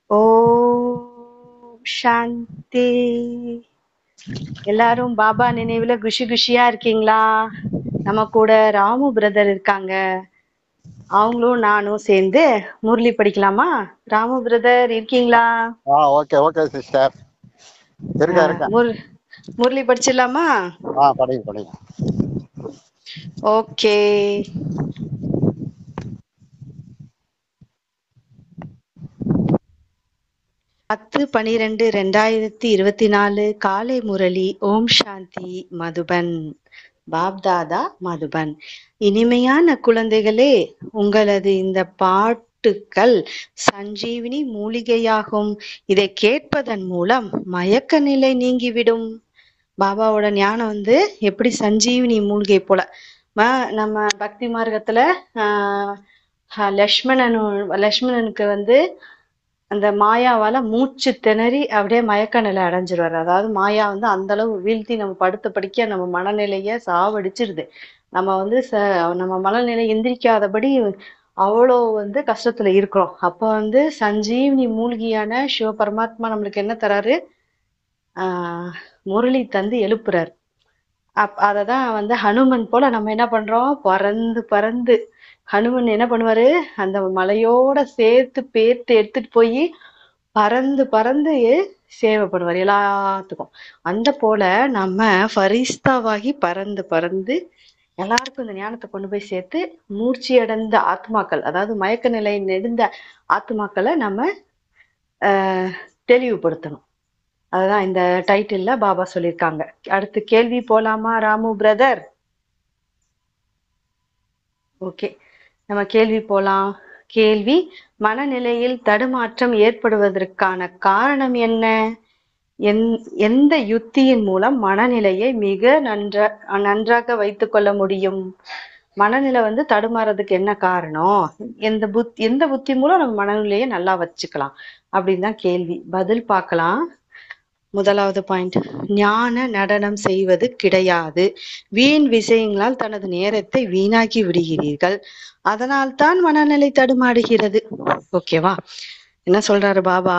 ஓம் சாந்தி. எல்லாரும் பாபா நினைவுல குஷி குஷியா இருக்கீங்களா? நம்ம கூட ராமு பிரதர் இருக்காங்க. அவங்களும் நானும் சேர்ந்து முரளி படிக்கலாமா? ராமு பிரதர் இருக்கீங்களா? Okay okay sister. இருக்கேன். முரளி படிச்சிடலாமா? படிங்க. ஓகே. 10/12/2024 காலை முரளி. ஓம் சாந்தி. மதுபன். பாப்தாதா மதுபன். இனிமையான குழந்தைகளே, உங்களது இந்த பாட்டுக்கள் சஞ்சீவினி மூலிகையாகும். இதை கேட்பதன் மூலம் மயக்க நிலை நீங்கிவிடும். பாபாவோட ஞானம் எப்படி சஞ்சீவினி மூலிகை போல. நம்ம பக்தி மார்க்கத்துல லக்ஷ்மணனுக்கு அந்த மாயாவால மூச்சு திணறி அப்படியே மயக்க நிலை அடைஞ்சிருவாரு. அதாவது மாயா அந்த அளவு வீழ்த்தி நம்ம படுத்த படிக்க நம்ம மனநிலைய சாவடிச்சிருது. நம்ம நம்ம மனநிலை எந்திரிக்காதபடி அவ்வளோ கஷ்டத்துல இருக்கிறோம். அப்ப சஞ்சீவினி மூலிகையான சிவ பரமாத்மா நம்மளுக்கு என்ன தராரு? முரளி தந்து எழுப்புறாரு. அததான் ஹனுமன் போல நம்ம என்ன பண்றோம்? பறந்து பறந்து ஹனுமன் என்ன பண்ணுவாரு? அந்த மலையோட சேர்த்து பேர்த்து எடுத்துட்டு போய் பறந்து பறந்து சேவை பண்ணுவார் எல்லாத்துக்கும். அந்த போல நம்ம ஃபரிஸ்தாவாகி பறந்து பறந்து எல்லாருக்கும் இந்த ஞானத்தை கொண்டு போய் சேர்த்து மூர்ச்சி அடைந்த ஆத்மாக்கள், அதாவது மயக்க நிலை நெடுந்த ஆத்மாக்களை நம்ம தெளிவுபடுத்தணும். அதுதான் இந்த டைட்டில்ல பாபா சொல்லியிருக்காங்க. அடுத்து கேள்வி போலாமா ராமு பிரதர்? ஓகே, நம்ம கேள்வி போலாம். கேள்வி: மனநிலையில் தடுமாற்றம் ஏற்படுவதற்கான காரணம் என்ன? எந்த யுக்தியின் மூலம் மனநிலையை மிக நன்றாக வைத்துக் கொள்ள முடியும்? மனநிலை தடுமாறதுக்கு என்ன காரணம்? எந்த புத்தி மூலம் நம்ம மனநிலையை நல்லா வச்சுக்கலாம் அப்படின்னு தான் கேள்வி. பதில் பார்க்கலாம். முதலாவது பாயிண்ட்: ஞான நடனம் செய்வது கிடையாது. வீண் விஷயங்களால் தனது நேரத்தை வீணாக்கி விடுகிறீர்கள். அதனால் தான் மனநிலை தடுமாறுகிறது. ஓகேவா? என்ன சொல்றாரு பாபா?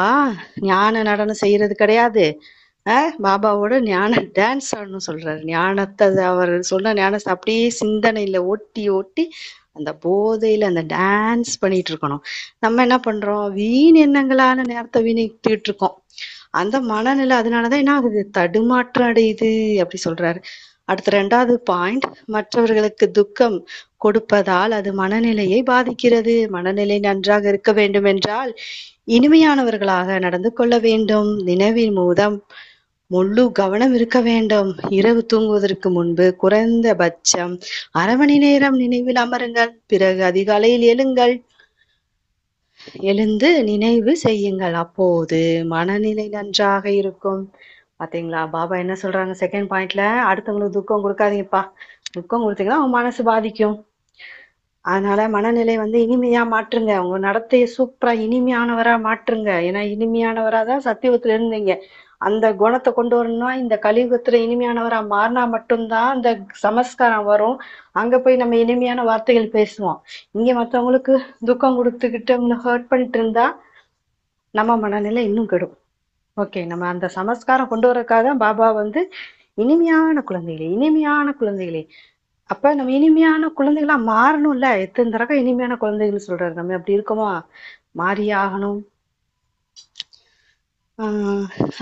ஞான நடனம் செய்யறது கிடையாது. பாபாவோட ஞான டான்ஸ் ஆடணும் சொல்றாரு. ஞானத்தை அவர் சொன்ன ஞானத்தை அப்படியே சிந்தனையில ஒட்டி ஒட்டி அந்த போதையில அந்த டான்ஸ் பண்ணிட்டு இருக்கணும். நம்ம என்ன பண்றோம்? வீண் எண்ணங்களான நேரத்தை வீணிக்கிட்டு இருக்கோம். அந்த மனநிலை அதனாலதான் என்ன ஆகுது? தடுமாற்றம் அடையுது அப்படி சொல்றாரு. அடுத்த 2வது பாயிண்ட்: மற்றவர்களுக்கு துக்கம் கொடுப்பதால் அது மனநிலையை பாதிக்கிறது. மனநிலை நன்றாக இருக்க வேண்டும் என்றால் இனிமையானவர்களாக நடந்து கொள்ள வேண்டும். நினைவின் மூலம் முழு கவனம் இருக்க வேண்டும். இரவு தூங்குவதற்கு முன்பு குறைந்தபட்சம் 1/2 மணி நேரம் நினைவில் அமருங்கள். பிறகு அதிகாலையில் எழுந்து நினைவு செய்யுங்கள். அப்போது மனநிலை நன்றாக இருக்கும். பாத்தீங்களா பாபா என்ன சொல்றாங்க செகண்ட் பாயிண்ட்ல? அடுத்தவங்களுக்கு துக்கம் கொடுக்காதீங்கப்பா. துக்கம் கொடுத்தீங்கன்னா அவங்க மனசு பாதிக்கும். அதனால மனநிலை இனிமையா மாற்றுங்க. உங்க நடத்தைய சூப்பரா இனிமையானவரா மாற்றுங்க. ஏன்னா இனிமையானவராதான் சத்தியுகத்துல இருந்தீங்க. அந்த குணத்தை கொண்டு வரணும்னா இந்த கலியுகத்துல இனிமையானவரா மாறினா மட்டும்தான் அந்த சமஸ்காரம் வரும். அங்க போய் நம்ம இனிமையான வார்த்தைகள் பேசுவோம். இங்க மத்தவங்களுக்கு துக்கம் கொடுத்துக்கிட்டு அவங்களை ஹர்ட் பண்ணிட்டு இருந்தா நம்ம மனநிலை இன்னும் கெடும். ஓகே, நம்ம அந்த சமஸ்காரம் கொண்டு வரதுக்காக பாபா இனிமையான குழந்தைகளே. அப்ப நம்ம இனிமையான குழந்தைகளா மாறணும்ல. எத்தனை தடவை இனிமையான குழந்தைகள் சொல்றாரு. நம்ம அப்படி இருக்கோமா? மாறியே ஆகணும்.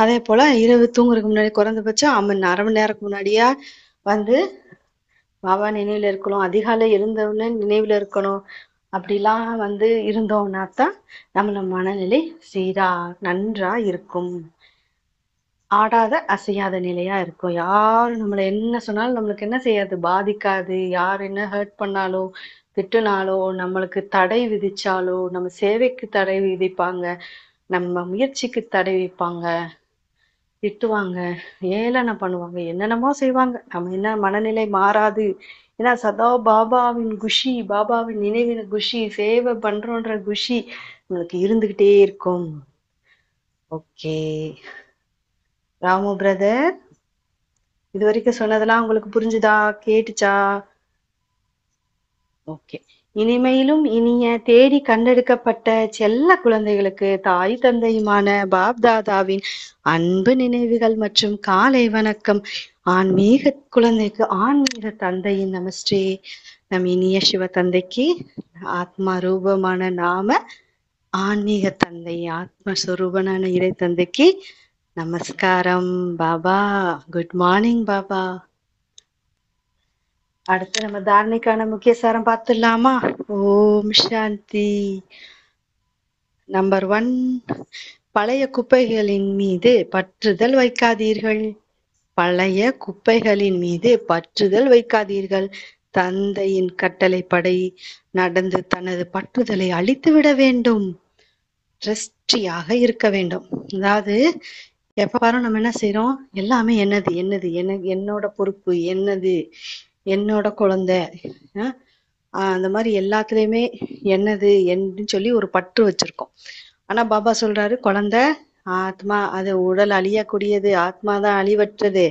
அதே போல இரவு தூங்குறதுக்கு முன்னாடி குறைந்தபட்சம் 1/2 மணி நேரத்துக்கு முன்னாடியா பாபா நினைவுல இருக்கணும். அதிகாலை எழுந்தவுடனே நினைவுல இருக்கணும். அப்படிலாம் இருந்தோம்னா தான் நம்மள மனநிலை சீரா நன்றா இருக்கும். ஆடாத அசையாத நிலையா இருக்கும். யாரு நம்மள என்ன சொன்னாலும் நம்மளுக்கு என்ன செய்யாது? பாதிக்காது. யார் என்ன ஹர்ட் பண்ணாலோ திட்டுனாலோ நம்மளுக்கு தடை விதிச்சாலோ, நம்ம சேவைக்கு தடை விதிப்பாங்க, நம்ம முயற்சிக்கு தடை வைப்பாங்க, திட்டுவாங்க, ஏளனை பண்ணுவாங்க, என்னென்னமோ செய்வாங்க. நம்ம என்ன மனநிலை மாறாது. ஏன்னா சதா பாபாவின் குஷி, பாபாவின் நினைவின குஷி, சேவை பண்றோன்ற குஷி நம்மளுக்கு இருந்துகிட்டே இருக்கும். ஓகே ராமு பிரதர், இது வரைக்கும் சொன்னதெல்லாம் உங்களுக்கு புரிஞ்சுதா? கேட்டுச்சா? ஓகே, இனிமையிலும் இனிய தேடி கண்டெடுக்கப்பட்ட செல்ல குழந்தைகளுக்கு தாய் தந்தையுமான பாப் தாதாவின் அன்பு நினைவுகள் மற்றும் காலை வணக்கம். ஆன்மீக குழந்தைக்கு ஆன்மீக தந்தையின் நமஸ்தே. நம் இனிய சிவ தந்தைக்கு ஆத்மா ரூபமான நாம ஆன்மீக தந்தை ஆத்மஸ்வரூபனான இறை தந்தைக்கு நமஸ்காரம். Baba good morning Baba. அடுத்து நம்ம தாரணைக்கான முக்கிய சாரம் பார்த்துடலாமா? ஓம் சாந்தி. நம்பர் 1, பழைய குப்பைகளின் மீது பற்றுதல் வைக்காதீர்கள். பழைய குப்பைகளின் மீது பற்றுதல் வைக்காதீர்கள். தந்தையின் கட்டளைப்படி நடந்து தனது பற்றுதலை அழித்துவிட வேண்டும். ட்ரஸ்டியாக இருக்க வேண்டும். அதாவது எப்ப பாரு நம்ம என்ன செய்யறோம், எல்லாமே என்னது என்னது என்னோட பொறுப்பு, என்னது என்னோட குழந்தை, அந்த மாதிரி எல்லாத்துலயுமே என்னது என்று சொல்லி ஒரு பற்று வச்சிருக்கோம். ஆனா பாபா சொல்றாரு, குழந்தை ஆத்மா, அது உடல் அழியக்கூடியது, ஆத்மா தான் அழிவற்றது.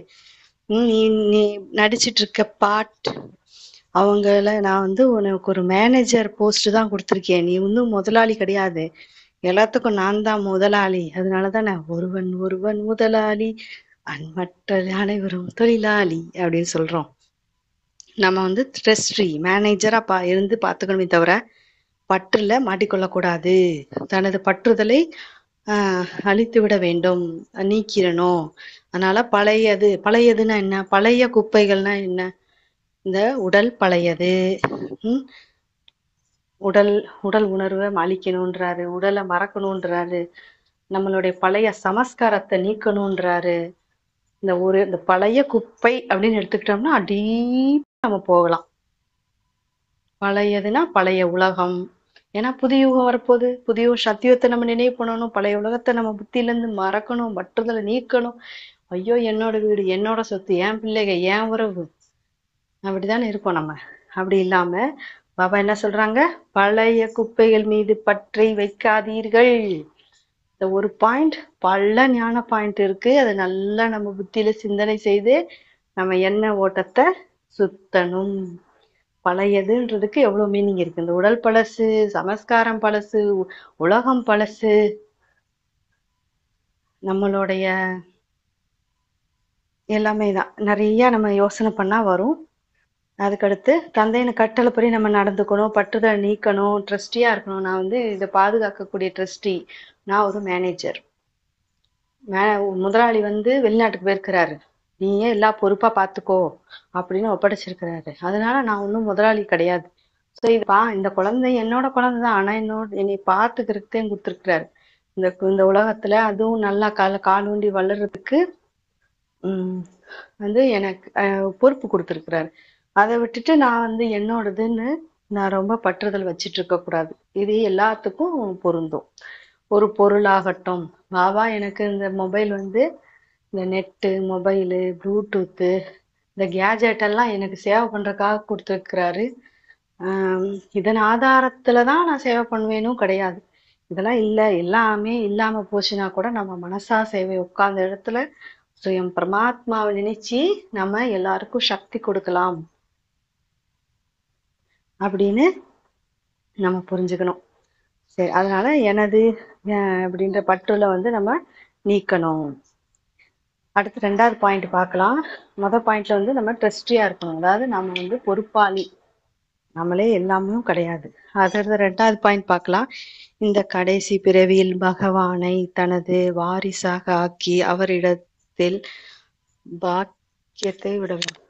நீ நீ நடிச்சிட்டு இருக்க பாட், அவங்கள நான் உனக்கு ஒரு மேனேஜர் போஸ்ட் தான் கொடுத்துருக்கேன். நீ இன்னும் முதலாளி கிடையாது, எல்லாத்துக்கும் நான் தான் முதலாளி. அதனாலதான் நான் ஒருவன் ஒருவன் முதலாளி, மற்ற அனைவரும் தொழிலாளி அப்படின்னு சொல்றோம். நம்ம ட்ரஸ்டி மேனேஜரா இருந்து பாத்துக்கணுமே தவிர பற்றுல மாட்டிக்கொள்ளக்கூடாது. தனது பற்றுதலை அழித்து விட வேண்டும், நீக்கிறணும். அதனால பழையதுன்னா என்ன, பழைய குப்பைகள்னா என்ன, இந்த உடல் பழையது, உடல் உணர்வை அழிக்கணும்ன்றாரு, உடலை மறக்கணும்ன்றாரு, நம்மளுடைய பழைய சமஸ்காரத்தை நீக்கணும்ன்றாரு. இந்த பழைய குப்பை அப்படின்னு எடுத்துக்கிட்டோம்னா டீப் நம்ம போகலாம். பழையதுன்னா பழைய உலகம். ஏன்னா புதிய யுகம் வரப்போகுது, புதிய சத்தியத்தை நம்ம நினைவு பண்ணணும், பழைய உலகத்தை நம்ம புத்தியில இருந்து மறக்கணும், பற்றுதலை நீக்கணும். ஐயோ என்னோட வீடு, என்னோட சொத்து, என் பிள்ளைங்க, என் உறவு, அப்படித்தானே இருப்போம் நம்ம. அப்படி இல்லாம பாபா என்ன சொல்றாங்க, பழைய குப்பைகள் மீது பற்றை வைக்காதீர்கள். இந்த ஒரு பாயிண்ட், பல ஞான பாயிண்ட் இருக்கு. அதை நல்லா நம்ம புத்தியில சிந்தனை செய்து நம்ம எண்ண ஓட்டத்தை சுத்தணும். பழையதுன்றதுக்கு எவ்வளவு மீனிங் இருக்கு. இந்த உடல் பழசு, சமஸ்காரம் பழசு, உலகம் பழசு, நம்மளுடைய எல்லாமே தான். நிறைய நம்ம யோசனை பண்ணா வரும். அதுக்கடுத்து தந்தையின் கட்டளைப்படி நம்ம நடந்துக்கணும், பற்றுதல் நீக்கணும், ட்ரஸ்டியா இருக்கணும். நான் இதை பாதுகாக்கக்கூடிய ட்ரஸ்டி, நான் ஒரு மேனேஜர். முதலாளி வெளிநாட்டுக்கு போயிருக்கிறாரு, நீயே எல்லா பொறுப்பா பாத்துக்கோ அப்படின்னு ஒப்படைச்சிருக்கிறாரு. அதனால நான் ஒன்றும் முதலாளி கிடையாது. ஸோ இந்த குழந்தை என்னோட குழந்தை தான், ஆனா என்னை பார்த்துக்கிறதுக்கு கொடுத்துருக்கிறாரு. இந்த உலகத்துல அதுவும் நல்லா கால் ஊண்டி வளர்றதுக்கு எனக்கு பொறுப்பு கொடுத்துருக்கிறாரு. அதை விட்டுட்டு நான் என்னோடதுன்னு நான் ரொம்ப பற்றுதல் வச்சிட்டு இருக்க கூடாது. இது எல்லாத்துக்கும் பொருந்தும். ஒரு பொருளாகட்டும், பாபா எனக்கு இந்த மொபைல் இந்த நெட்டு, மொபைலு, ப்ளூடூத்து, இந்த கேஜெட் எல்லாம் எனக்கு சேவை பண்றதுக்காக கொடுத்துருக்கிறாரு. இதன் ஆதாரத்துலதான் நான் சேவை பண்ணுவேனும் கிடையாது. இதெல்லாம் எல்லாமே இல்லாம போச்சுன்னா கூட நம்ம மனசா சேவை உட்கார்ந்த இடத்துல சுயம் பரமாத்மாவை நினைச்சு நம்ம எல்லாருக்கும் சக்தி கொடுக்கலாம் அப்படின்னு நம்ம புரிஞ்சுக்கணும். சரி, அதனால எனது அப்படின்ற பற்றுல நம்ம நீக்கணும். அடுத்து 2வது பாயிண்ட் பார்க்கலாம். முதல் பாயிண்ட்ல நம்ம ட்ரஸ்டியா இருக்கணும், அதாவது நம்ம பொறுப்பாளி, நம்மளே எல்லாமே கிடையாது. அதோட 2வது பாயிண்ட் பார்க்கலாம். இந்த கடைசி பிறவியில் பகவானை தனது வாரிசாக ஆக்கி அவரிடத்தில் பாக்கியத்தை விட வேண்டும்,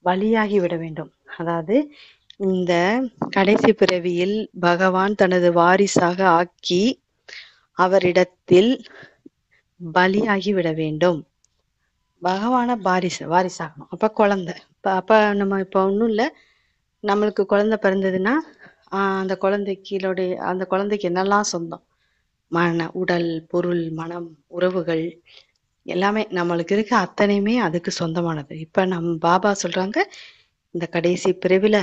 பலியாகி விட வேண்டும். அதாவது இந்த கடைசி பிறவியில் பகவான் தனது வாரிசாக ஆக்கி அவரிடத்தில் பலியாகி விட வேண்டும். பகவான வாரிசாகணும். அப்ப குழந்தை, அப்ப நம்ம இப்ப ஒண்ணும் இல்ல, நம்மளுக்கு குழந்தை பிறந்ததுன்னா அந்த குழந்தைக்கு என்னெல்லாம் சொந்தம், உடல், பொருள், மனம், உறவுகள் எல்லாமே நம்மளுக்கு இருக்க அத்தனையுமே அதுக்கு சொந்தமானது. இப்ப பாபா சொல்றாங்க, இந்த கடைசி பிறவில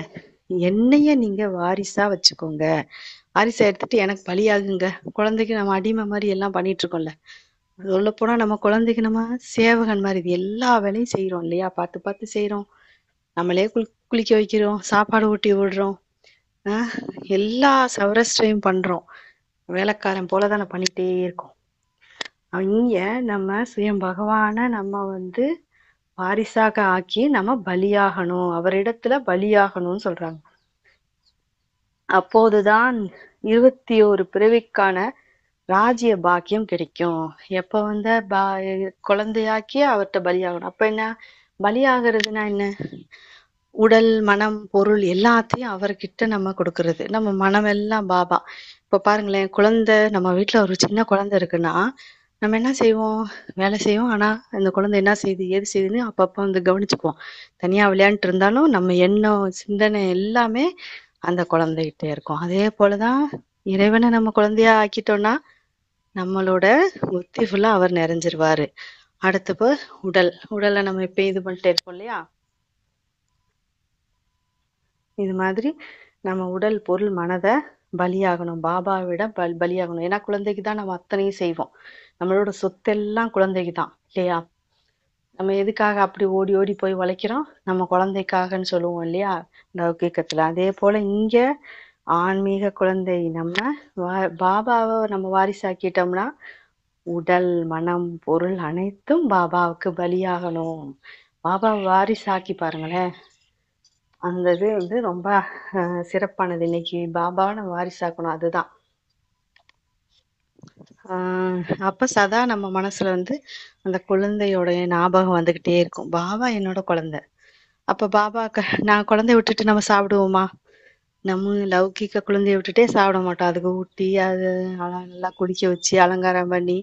என்னைய நீங்க வாரிசா வச்சுக்கோங்க, வாரிசா எடுத்துட்டு எனக்கு பலியாகுங்க. குழந்தைக்கு நம்ம அடிமை மாதிரி எல்லாம் பண்ணிட்டு இருக்கோம்ல, சொல்ல போனா நம்ம குழந்தைக்கு நம்ம சேவகன் மாதிரி எல்லா வேலையும் செய்யறோம் இல்லையா, பார்த்து பார்த்து செய்யறோம். நம்மளே குளிக்க வைக்கிறோம், சாப்பாடு ஊட்டி விடுறோம், எல்லா சவரஸ்டையும் பண்றோம். வேலைக்காரன் போலதானே பண்ணிட்டே இருக்கோம். இங்க நம்ம சுயம் பகவான நம்ம வாரிசாக ஆக்கி நம்ம பலியாகணும், அவரிடத்துல பலியாகணும்னு சொல்றாங்க. அப்போதுதான் 21 பிறவிக்கான ராஜ்ய பாக்கியம் கிடைக்கும். எப்ப குழந்தையாக்கி அவர்கிட்ட பலியாகணும். அப்ப என்ன பலியாகிறதுனா என்ன? உடல், மனம், பொருள் எல்லாத்தையும் அவர்கிட்ட நம்ம கொடுக்கறது. நம்ம மனம் எல்லாம் பாபா. இப்ப பாருங்களேன், குழந்தை நம்ம வீட்டுல ஒரு சின்ன குழந்தை இருக்குன்னா நம்ம என்ன செய்வோம்? வேலை செய்வோம். ஆனா அந்த குழந்தை என்ன செய்யுது, ஏது செய்யுதுன்னு அப்பப்ப கவனிச்சுக்குவோம். தனியா விளையாண்டுட்டு இருந்தாலும் நம்ம எண்ணம், சிந்தனை எல்லாமே அந்த குழந்தைகிட்ட இருக்கும். அதே போலதான் இறைவனை நம்ம குழந்தையா ஆக்கிட்டோம்னா நம்மளோட புத்தி ஃபுல்லா அவர் நிறைஞ்சிருவாரு. அடுத்து உடலை நம்ம இப்ப இது பண்ணிட்டே இருக்கோம் இல்லையா? இது மாதிரி நம்ம உடல், பொருள், மனதை பலியாகணும், பாபாவிடம் பலியாகணும். ஏன்னா குழந்தைக்கு தான் நம்ம அத்தனையும் செய்வோம். நம்மளோட சொத்தெல்லாம் குழந்தைக்கு தான் இல்லையா? நம்ம எதுக்காக அப்படி ஓடி ஓடி போய் உழைக்கிறோம்? நம்ம குழந்தைக்காகன்னு சொல்லுவோம் இல்லையா லௌகீகத்துல. அதே போல இங்க ஆன்மீக குழந்தை நம்ம பாபாவை நம்ம வாரிசாக்கிட்டோம்னா உடல், மனம், பொருள் அனைத்தும் பாபாவுக்கு பலியாகணும். பாபாவை வாரிசாக்கி பாருங்களேன், அந்த இது ரொம்ப சிறப்பானது. இன்னைக்கு பாபாவை நம்ம வாரிசாக்கணும். அதுதான் அப்ப சதா நம்ம மனசுல அந்த குழந்தையோட ஞாபகம் வந்துகிட்டே இருக்கும். பாபா என்னோட குழந்தை. அப்ப பாபாக்கு நான் குழந்தைய விட்டுட்டு நம்ம சாப்பிடுவோமா? நம்ம லௌகிக்க குழந்தைய விட்டுட்டே சாப்பிட மாட்டோம். அதுக்கு ஊட்டி அது நல்லா குடிக்க வச்சு அலங்காரம் பண்ணி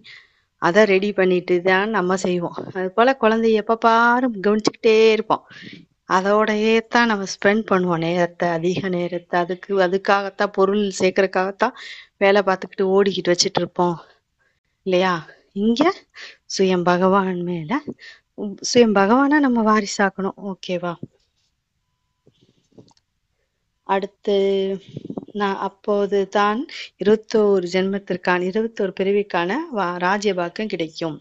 அதை ரெடி பண்ணிட்டு தான் நம்ம செய்வோம். அது போல குழந்தைய எப்ப பாரு கவனிச்சுக்கிட்டே இருப்போம். அதோடயே தான் நம்ம ஸ்பெண்ட் பண்ணுவோம் நேரத்தை, அதிக நேரத்தை. அதுக்காகத்தான், பொருள் சேர்க்கறதுக்காகத்தான் வேலை பார்த்துக்கிட்டு ஓடிக்கிட்டு வச்சிட்டு இருப்போம் இல்லையா? இங்க சுயம் பகவான் மேல சுயம் பகவானா நம்ம வாரிசாக்கணும். ஓகேவா? அடுத்து அப்போது தான் 21 ஜென்மத்திற்கான 21 பிறவிக்கான ராஜ்யபாக்கம் கிடைக்கும்.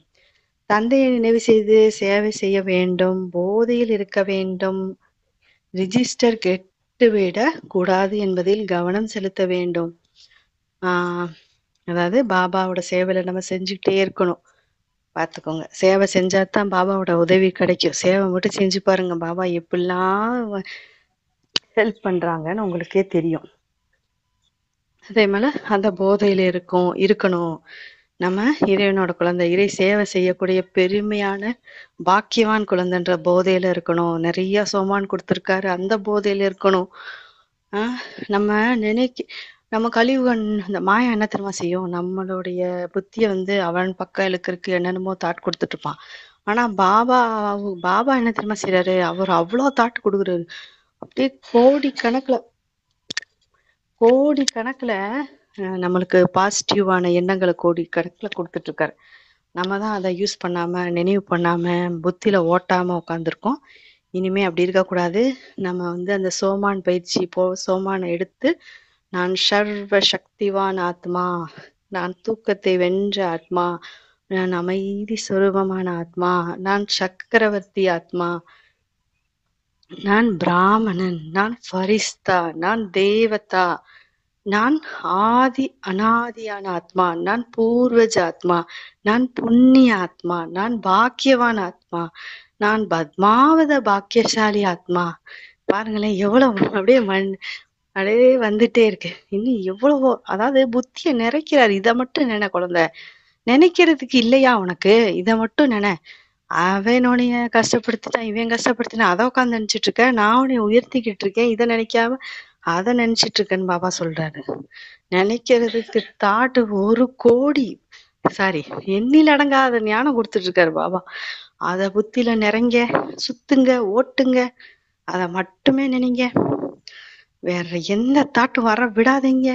தந்தையை நினைவு செய்து சேவை செய்ய வேண்டும், போதையில் இருக்க வேண்டும், ரிஜிஸ்டர் கெட்டுவிட கூடாது என்பதில் கவனம் செலுத்த வேண்டும். அதாவது பாபாவோட சேவையில நம்ம செஞ்சுக்கிட்டே இருக்கணும். பார்த்துக்கோங்க, சேவை செஞ்சாதான் பாபாவோட உதவி கிடைக்கும். சேவை மட்டும் செஞ்சு பாருங்க, பாபா எப்படிலாம் ஹெல்ப் பண்றாங்கன்னு உங்களுக்கே தெரியும். அதே மேல அந்த போதையில இருக்கணும். நம்ம இறைவனோட குழந்தை, இறை சேவை செய்யக்கூடிய பெருமையான பாக்கியவான் குழந்தைன்ற போதையில இருக்கணும். நிறைய சோமான் கொடுத்திருக்காரு, அந்த போதையில இருக்கணும். நம்ம கலியுகன் இந்த மாயா என்ன தெரியுமா செய்யும்? நம்மளுடைய புத்திய அவன் பக்கம் இழுக்கிறதுக்கு என்னென்னமோ தாட் கொடுத்துட்டு இருப்பான். ஆனா பாபா என்ன தெரியுமா செய்யறாரு? அவர் அவ்வளவு தாட் கொடுக்குறாரு. அப்படியே கோடி கணக்குல நம்மளுக்கு பாசிட்டிவான எண்ணங்களை கோடி கணக்குல கொடுத்துட்டு இருக்காரு. நம்ம தான் அதை யூஸ் பண்ணாம, நினைவு பண்ணாம, புத்தியில ஓட்டாம உட்காந்துருக்கோம். இனிமே அப்படி இருக்கக்கூடாது. நம்ம அந்த சோமான் பயிற்சி சோமானை எடுத்து, நான் சர்வ சக்திவான் ஆத்மா, நான் தூக்கத்தை வென்ற ஆத்மா, நான் அமைதி சுரூபமான ஆத்மா, நான் சக்கரவர்த்தி ஆத்மா, நான் பிராமணன், நான் ஃபரிஸ்தா, நான் தேவதா, நான் ஆதி அனாதியான ஆத்மா, நான் பூர்வஜ ஆத்மா, நான் புண்ணிய ஆத்மா, நான் பாக்கியவான் ஆத்மா, நான் பத்மாவத பாக்கியசாலி ஆத்மா. பாருங்களேன் எவ்வளவு அப்படியே வந்துட்டே இருக்கு. இன்னும் எவ்வளவோ, அதாவது புத்திய நிறைக்கிறாரு. இதை மட்டும் நினை குழந்தை, நினைக்கிறதுக்கு இல்லையா உனக்கு? இதை மட்டும் நினை. அவன் உனைய கஷ்டப்படுத்திட்டான், இவன் கஷ்டப்படுத்தினான், அதை உட்காந்து நினைச்சிட்டு இருக்க. நான் உன்னைய உயர்த்திக்கிட்டு இருக்கேன், இதை நினைக்காம அதை நினைச்சிட்டு இருக்கேன்னு பாபா சொல்றாரு. நினைக்கிறதுக்கு தாட்டு 1 கோடி எண்ணில் அடங்காத ஞானம் கொடுத்துட்டு இருக்காரு பாபா. அத புத்தியில நிறைங்க, சுத்துங்க, ஓட்டுங்க, அத மட்டுமே நினைங்க. வேற எந்த தாட்டும் வர விடாதீங்க.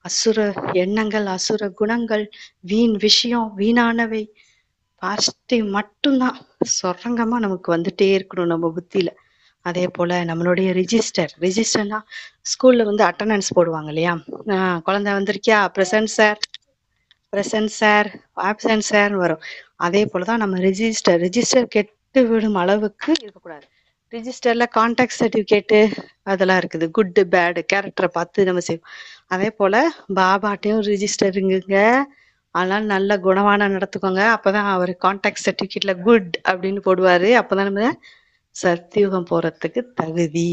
அசுர எண்ணங்கள், அசுர குணங்கள், வீண் விஷயம், வீணானவை, பாசிட்டிவ் மட்டும்தான் சொரங்கமா நமக்கு வந்துட்டே இருக்கணும் நம்ம புத்தியில. அதே போல நம்மளுடைய ரிஜிஸ்டர்னா ஸ்கூல்ல அட்டண்டன்ஸ் போடுவாங்க இல்லையா? குழந்தை வந்திருக்கியா, பிரசன்ட் சார், ஆப்சன்ட் சார் வரும். அதே போலதான் நம்ம ரிஜிஸ்டர் கெட்டு விடும் அளவுக்கு இருக்கக்கூடாது. ரிஜிஸ்டர்ல கான்டாக்ட் சர்டிபிகேட்டு அதெல்லாம் இருக்குது. குட் பேடு கேரக்டரை பார்த்து நம்ம செய்வோம். அதே போல பாபாட்டையும் ரிஜிஸ்டருங்க. அதனால நல்ல குணமான நடத்துக்கோங்க. அப்பதான் அவர் கான்டாக்ட் சர்டிபிகேட்ல குட் அப்படின்னு போடுவாரு. அப்பதான் நம்ம சத்தியுகம் போறதுக்கு தகுதி.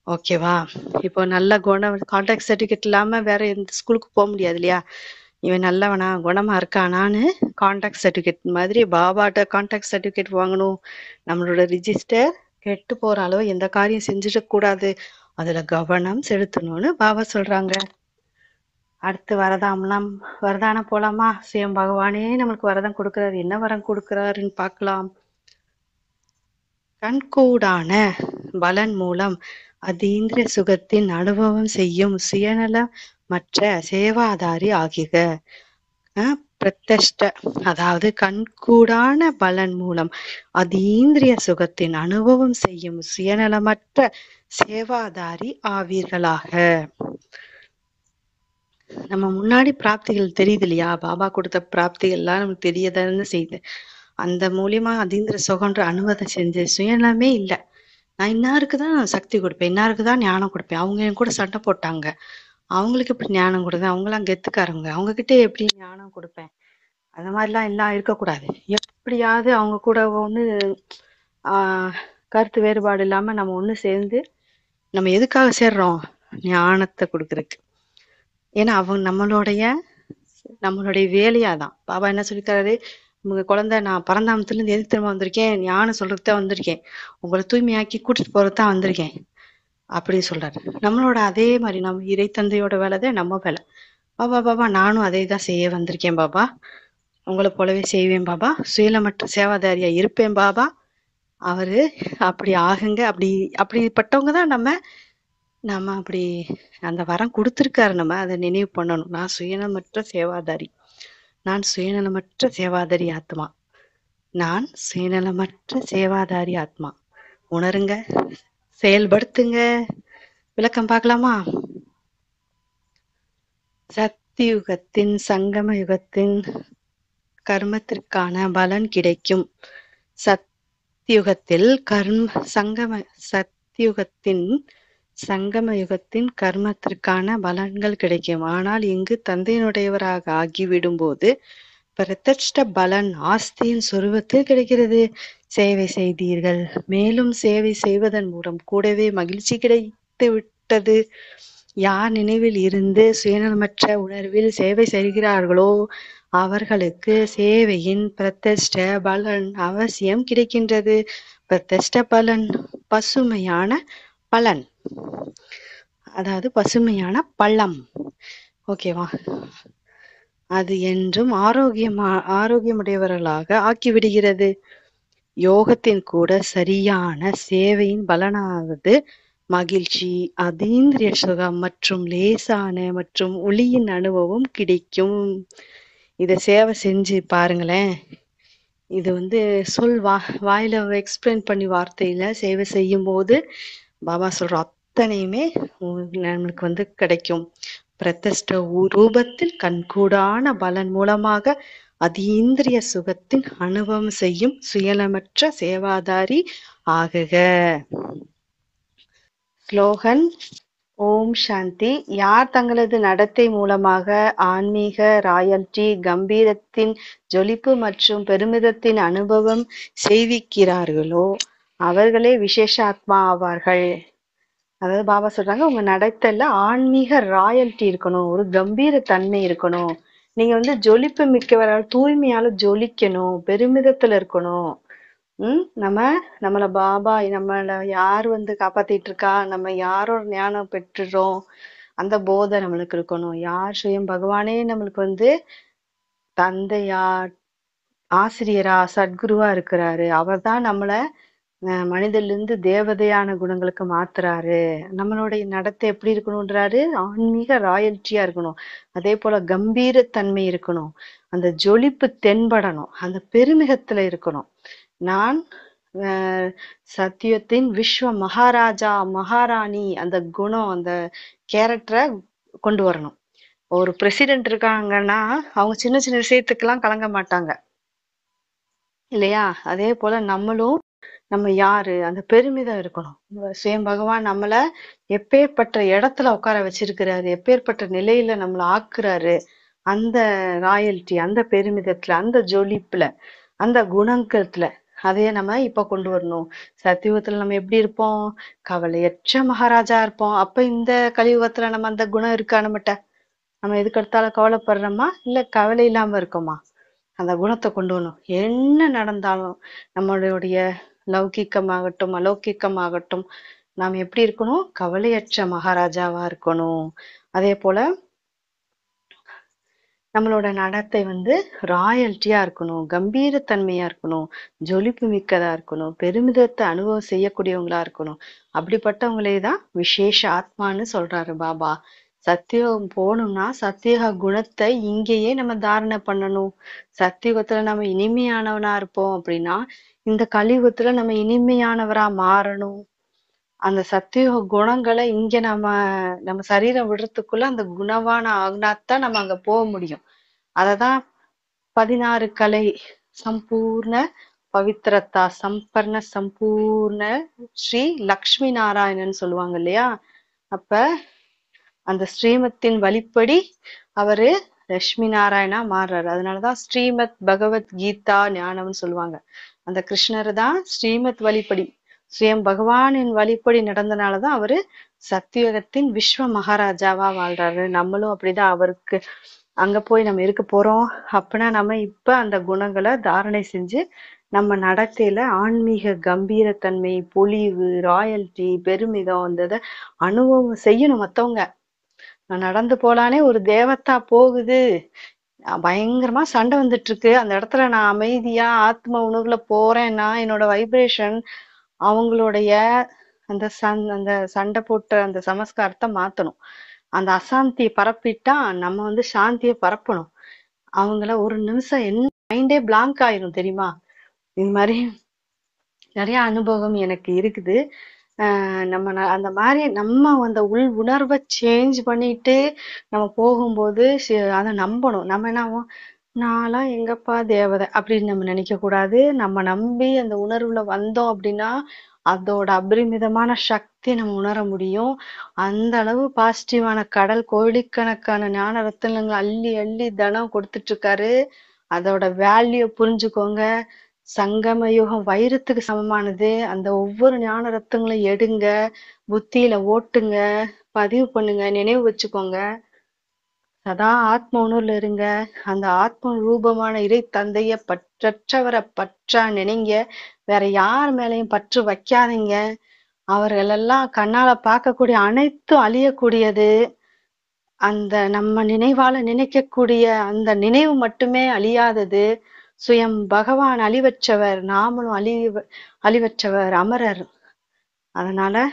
ஓகேவா? இப்போ நல்ல குணம் கான்டாக்ட் சர்டிபிகேட் இல்லாம வேற எந்த ஸ்கூலுக்கு போக முடியாது இல்லையா? இவன் நல்லவனா குணமா இருக்கானான்னு கான்டாக்ட் சர்டிபிகேட் மாதிரி பாபாட்ட கான்டாக்ட் சர்டிபிகேட் வாங்கணும். நம்மளோட ரிஜிஸ்டர் கெட்டு போற அளவு எந்த காரியம் செஞ்சிடக் கூடாது, அதுல கவனம் செலுத்தணும்னு பாபா சொல்றாங்க. அடுத்து வரதானம் போலாமா? சிவம் பகவானே நம்மளுக்கு வரதம் கொடுக்கிறாரு. என்ன வரம் கொடுக்கிறாருன்னு பார்க்கலாம். கண்கூடான பலன் மூலம் அதீந்திரிய சுகத்தின் அனுபவம் செய்யும் சுயநலமற்ற சேவாதாரி ஆகிக. பிரத்யஷ்ட அதாவது கண்கூடான பலன் மூலம் அதீந்திரிய சுகத்தின் அனுபவம் செய்யும் சுயநலமற்ற சேவாதாரி ஆவீர்களாக. நம்ம முன்னாடி பிராப்திகள் தெரியுது இல்லையா? பாபா கொடுத்த பிராப்திகள் எல்லாம் நமக்கு தெரியதான்னு செய்யுது. அந்த மூலியமா அதீந்திர சுகன்ற அனுபவத்தை செஞ்சு சுயநலமே இல்லை. நான் இன்னாருக்குதான் சக்தி கொடுப்பேன், இன்னாருக்குதான் ஞானம் கொடுப்பேன். அவங்க என் கூட சண்டை போட்டாங்க, அவங்களுக்கு எப்படி ஞானம் கொடுப்பேன்? அவங்களாம் கெத்துக்காரங்க, அவங்க கிட்ட எப்படி ஞானம் கொடுப்பேன்? அந்த மாதிரிலாம் எல்லாம் இருக்கக்கூடாது. எப்படியாவது அவங்க கூட ஒண்ணு கருத்து வேறுபாடு இல்லாம நம்ம ஒண்ணு சேர்ந்து நம்ம எதுக்காக சேர்றோம்? ஞானத்தை கொடுக்கறதுக்கு. ஏன்னா அவங்க நம்மளுடைய வேலையாதான். பாபா என்ன சொல்லித்தராரு? உங்க குழந்தை, நான் பரந்தாமத்துல இருந்து எது திரும்ப வந்திருக்கேன்? ஞானம் சொல்றதுதான் வந்திருக்கேன், உங்களை தூய்மையாக்கி கூட்டிட்டு போறதுதான் வந்திருக்கேன் அப்படின்னு சொல்றாரு. நம்மளோட அதே மாதிரி நம்ம இறை தந்தையோட வேலைதான் நம்ம வேலை. பாபா நானும் அதே தான் செய்ய வந்திருக்கேன் பாபா, உங்களை போலவே செய்வேன் பாபா, சுயநலமற்ற சேவாதாரியா இருப்பேன் பாபா. அவரு அப்படி ஆகுங்க. அப்படிப்பட்டவங்க தான் நம்ம அப்படி அந்த வரம் கொடுத்துருக்காரு. நம்ம அதை நினைவு பண்ணணும். நான் சுயநலமற்ற சேவாதாரி, நான் சுயநலமற்ற சேவாதாரி ஆத்மா, நான் சுயநலமற்ற சேவாதாரி ஆத்மா. உணருங்க, செயல்படுத்துங்க. விளக்கம் பார்க்கலாமா? சத்தியுகத்தின் சங்கம யுகத்தின் கர்மத்திற்கான பலன் கிடைக்கும். சத்தியுகத்தின் சங்கம யுகத்தின் கர்மத்திற்கான பலன்கள் கிடைக்கும். ஆனால் இங்கு தந்தையினுடையவராக ஆகிவிடும் போது பிரத்யட்ச பலன் ஆஸ்தியின் சொரூபத்தில் கிடைக்கிறது. சேவை செய்தீர்கள், மேலும் சேவை செய்வதன் மூலம் கூடவே மகிழ்ச்சி கிடைத்து விட்டது. யார் நினைவில் இருந்து சுயநலமற்ற உணர்வில் சேவை செய்கிறார்களோ அவர்களுக்கு சேவையின் பிரத்யட்ச பலன் அவசியம் கிடைக்கின்றது. பிரத்யட்ச பலன் பசுமையான பலன், அதாவது பசுமையான பள்ளம். ஓகேவா? அது என்றும் ஆரோக்கியமுடையவர்களாக ஆக்கிவிடுகிறது. யோகத்தின் கூட சரியான சேவையின் பலனாவது மகிழ்ச்சி, அதீந்திரிய சுகம் மற்றும் லேசான மற்றும் ஒளியின் அனுபவம் கிடைக்கும். இத சேவை செஞ்சு பாருங்களேன். இது வாயில எக்ஸ்பிளைன் பண்ணி வார்த்தையில சேவை செய்யும் போது பாபா சொல்ற அத்தனையுமே நம்மளுக்கு கிடைக்கும். பிரத்யஷ்ட ரூபத்தில் கண்கூடான பலன் மூலமாக அதீந்திரிய சுகத்தின் அனுபவம் செய்யும் சுயநலமற்ற சேவாதாரி ஆகுக. ஸ்லோகன்: ஓம் சாந்தி. யார் தங்களது நடத்தை மூலமாக ஆன்மீக ராயல்டி கம்பீரத்தின் ஜொலிப்பு மற்றும் பெருமிதத்தின் அனுபவம் செய்விக்கிறார்களோ அவர்களே விசேஷ ஆத்மா ஆவார்கள். அதாவது பாபா சொல்றாங்க, உங்க நடத்தைல ஆன்மீக ராயல்டி இருக்கணும், ஒரு கம்பீர தன்மை இருக்கணும். நீங்க ஜொலிப்பு மிக்கவரால், தூய்மையால ஜொலிக்கணும், பெருமிதத்துல இருக்கணும். நம்மள பாபா நம்மள யார் காப்பாத்திட்டு இருக்கா, நம்ம யாரோட ஞானம் பெற்றுறோம், அந்த போதை நம்மளுக்கு இருக்கணும். யார் சுயம் பகவானே நம்மளுக்கு தந்தையா, ஆசிரியரா, சத்குருவா இருக்கிறாரு. அவர் தான் நம்மள மனிதர்ல இருந்து தேவதையான குணங்களுக்கு மாத்துறாரு. நம்மளுடைய நடத்தை எப்படி இருக்கணும்ன்றாரு? ஆன்மீக ராயல்ட்டியா இருக்கணும். அதே போல கம்பீரத்தன்மை இருக்கணும், அந்த ஜொலிப்பு தென்படணும், அந்த பெருமிகத்துல இருக்கணும். நான் சத்தியத்தின் விஸ்வ மகாராஜா, மகாராணி, அந்த குணம், அந்த கேரக்டரை கொண்டு வரணும். ஒரு பிரசிடென்ட் இருக்காங்கன்னா அவங்க சின்ன சின்ன விஷயத்துக்கெல்லாம் கலங்க மாட்டாங்க இல்லையா? அதே போல நம்மளும் நம்ம யாரு, அந்த பெருமிதம் இருக்கணும். சுயம் பகவான் நம்மள எப்பேற்பட்ட இடத்துல உட்கார வச்சிருக்கிறாரு, எப்பேற்பட்ட நிலையில நம்மள ஆக்குறாரு, அந்த ராயல்டி, அந்த பெருமிதத்துல, அந்த ஜொலிப்புல, அந்த குணங்கத்துல அதையே நம்ம இப்ப கொண்டு வரணும். சத்தியுகத்துல நம்ம எப்படி இருப்போம்? கவலையற்ற மகாராஜா இருப்போம். அப்ப இந்த கலியுகத்துல நம்ம அந்த குணம் இருக்கா நம்மகிட்ட? நம்ம எதுக்கு எடுத்தாலும் கவலைப்படுறோமா, இல்ல கவலை இல்லாம இருக்கோமா? அந்த குணத்தை கொண்டு வரணும். என்ன நடந்தாலும் நம்மளுடைய லௌகிக்கமாகட்டும் அலௌகிக்கமாகட்டும் நாம் எப்படி இருக்கணும்? கவலையற்ற மகாராஜாவா இருக்கணும். அதே போல நம்மளோட நடத்தை ராயல்ட்டியா இருக்கணும், கம்பீரத்தன்மையா இருக்கணும், ஜொலிப்பு மிக்கதா இருக்கணும், பெருமிதத்தை அனுபவம் செய்யக்கூடியவங்களா இருக்கணும். அப்படிப்பட்டவங்களே தான் விசேஷ ஆத்மான்னு சொல்றாரு பாபா. சத்தியோகம் போகணும்னா சத்தியோக குணத்தை இங்கேயே நம்ம தாரணை பண்ணணும். சத்தியுகத்துல நம்ம இனிமையானவனா இருப்போம் அப்படின்னா இந்த கலியுகத்துல நம்ம இனிமையானவரா மாறணும். அந்த சத்தியோக குணங்களை இங்க நம்ம நம்ம சரீரம் விடுறதுக்குள்ள அந்த குணவான ஆகுனாத்தான் நம்ம அங்க போக முடியும். அததான் 16 கலை சம்பூர்ண பவித்ரதா சம்பர்ண சம்பூர்ண ஸ்ரீ லக்ஷ்மி நாராயணன் சொல்லுவாங்க இல்லையா? அப்ப அந்த ஸ்ரீமத்தின் வழிப்படி அவரு லட்சுமி நாராயணா மாறுறாரு. அதனாலதான் ஸ்ரீமத் பகவத் கீதா ஞானம்னு சொல்லுவாங்க. அந்த கிருஷ்ணர் தான் ஸ்ரீமத் வழிப்படி, ஸ்ரீயம் பகவானின் வழிப்படி நடந்தனாலதான் அவரு சத்தியுகத்தின் விஸ்வ மகாராஜாவா வாழ்றாரு. நம்மளும் அப்படிதான் அவருக்கு அங்க போய் நம்ம இருக்க போறோம். அப்படின்னா நம்ம இப்ப அந்த குணங்களை தாரணை செஞ்சு நம்ம நடத்தையில ஆன்மீக கம்பீரத்தன்மை, பொலிவு, ராயல்டி, பெருமிதம் இந்த அனுபவம் செய்யணும். மத்தவங்க நான் நடந்து போலானே ஒரு தேவத்தா போகுது, பயங்கரமா சண்டை வந்துட்டு இருக்கு, அந்த இடத்துல நான் அமைதியா ஆத்ம உணர்வுல போறேன்னா என்னோட வைப்ரேஷன் அவங்களுடைய அந்த சண்டை போட்ட அந்த சமஸ்காரத்தை மாத்தணும். அந்த அசாந்தியை பரப்பிட்டா நம்ம சாந்தியை பரப்பணும். அவங்கள ஒரு நிமிஷம் என்ன மைண்டே பிளாங்க் ஆயிரும் தெரியுமா? இந்த மாதிரி நிறைய அனுபவம் எனக்கு இருக்குது. நம்ம அந்த மாதிரி நம்ம அந்த உள் உணர்வை சேஞ்ச் பண்ணிட்டு நம்ம போகும்போது அதை நம்பணும். நம்ம என்ன நான்லாம் எங்கப்பா தேவதை அப்படின்னு நம்ம நினைக்க கூடாது. நம்ம நம்பி அந்த உணர்வுல வந்தோம் அப்படின்னா அதோட அபரிமிதமான சக்தி நம்ம உணர முடியும். அந்த அளவு பாசிட்டிவான கடல், கோடிக்கணக்கான ஞான ரத்தினங்களை அள்ளி அள்ளி தனம் கொடுத்துட்டு இருக்காரு. அதோட வேல்யூ புரிஞ்சுக்கோங்க. சங்கம யுகம் வைரத்துக்கு சமமானது. அந்த ஒவ்வொரு ஞான ரத்தங்களையும் எடுங்க, புத்தியில ஓட்டுங்க, பதிவு பண்ணுங்க, நினைவு வச்சுக்கோங்க. சதா ஆத்ம உணர்வுல இருங்க. அந்த ஆத்ம ரூபமான இறை தந்தைய பற்றற்றவரை பற்றா நினைங்க. வேற யார் மேலையும் பற்று வைக்காதீங்க. அவர்களெல்லாம் கண்ணால பார்க்கக்கூடிய அனைத்தும் அழியக்கூடியது. அந்த நம்ம நினைவால நினைக்கக்கூடிய அந்த நினைவு மட்டுமே அழியாதது. சுயம் பகவான் அழிவற்றவர், நாமளும் அழிவற்றவர், அமரர். அதனால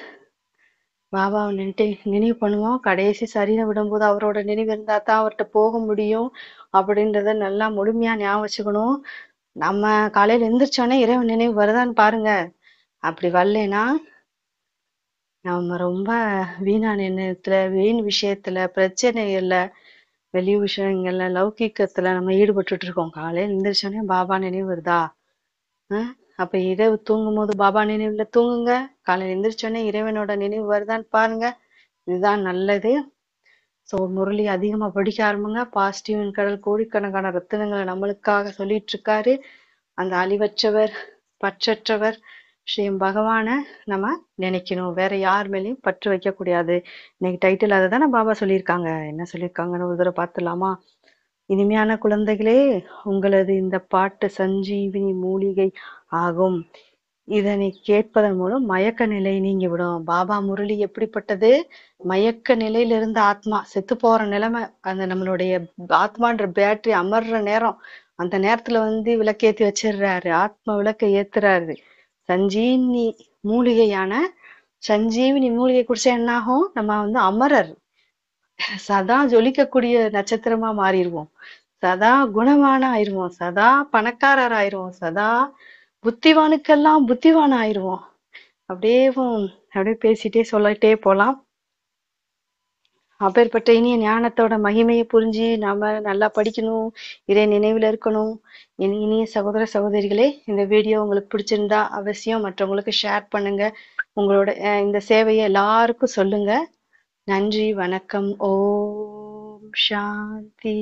பாபாவை நினைவு பண்ணுவோம். கடைசி சரீரம் விடும்போது அவரோட நினைவு இருந்தா தான் அவர்கிட்ட போக முடியும் அப்படின்றத நல்லா முழுமையா ஞாபகம் வச்சுக்கணும். நம்ம காலையில எந்திரிச்சோடனே இறைவன் நினைவு வருதான்னு பாருங்க. அப்படி வரலைன்னா நம்ம ரொம்ப வீணான எண்ணத்துல, வீண் விஷயத்துல, பிரச்சனைகள்ல, வெளி விஷயங்கள்ல, லௌகிக்கத்துல நம்ம ஈடுபட்டுட்டு இருக்கோம். காலையில எந்திரிச்சோடனே பாபா நினைவு வருதா? அப்ப இரவு தூங்கும் போது பாபா நினைவுல தூங்குங்க. காலையில எந்திரிச்சோடனே இறைவனோட நினைவு வருதான்னு பாருங்க. இதுதான் நல்லது. சோ முரளி அதிகமா படிக்க ஆரம்பிங்க. பாசிட்டிவ் கடல் கோடிக்கணக்கான ரத்தினங்களை நம்மளுக்காக சொல்லிட்டு இருக்காரு. அந்த அழிவற்றவர், பற்றற்றவர் ஸ்ரீ பகவான நம்ம நினைக்கணும். வேற யார் மேலேயும் பற்று வைக்க கூடாது. இன்னைக்கு டைட்டில் அதை தானே பாபா சொல்லியிருக்காங்க. என்ன சொல்லியிருக்காங்கன்னு ஒரு தடவை பார்த்துலாமா? இனிமையான குழந்தைகளே, உங்களது இந்த பாட்டு சஞ்சீவினி மூலிகை ஆகும். இதனை கேட்பதன் மூலம் மயக்க நிலை நீங்கி விடும். பாபா முரளி எப்படிப்பட்டது? மயக்க நிலையில இருந்த ஆத்மா, செத்து போற நிலைமை, அந்த நம்மளுடைய ஆத்மான்ற பேட்டரி அமர்ற நேரம், அந்த நேரத்துல விளக்கேத்தி வச்சிடுறாரு. ஆத்மா விளக்க ஏத்துறாரு. சஞ்சீவினி மூலிகையான சஞ்சீவினி மூலிகை குடிச்சா என்ன ஆகும்? நம்ம அமரர், சதா ஜொலிக்கக்கூடிய நட்சத்திரமா மாறிடுவோம். சதா குணவான ஆயிருவோம். சதா பணக்காரர் ஆயிருவோம். சதா புத்திவானுக்கெல்லாம் புத்திவான் ஆயிருவோம். அப்படியே பேசிட்டே சொல்லிட்டே போலாம். அப்பேற்பட்ட இனிய ஞானத்தோட மகிமையை புரிஞ்சு நாம நல்லா படிக்கணும், இறை நினைவுல இருக்கணும். இனிய சகோதர சகோதரிகளே, இந்த வீடியோ உங்களுக்கு பிடிச்சிருந்தா அவசியம் மற்றவங்களுக்கு ஷேர் பண்ணுங்க. உங்களோட இந்த சேவையை எல்லாருக்கும் சொல்லுங்க. நன்றி, வணக்கம். ஓம் சாந்தி.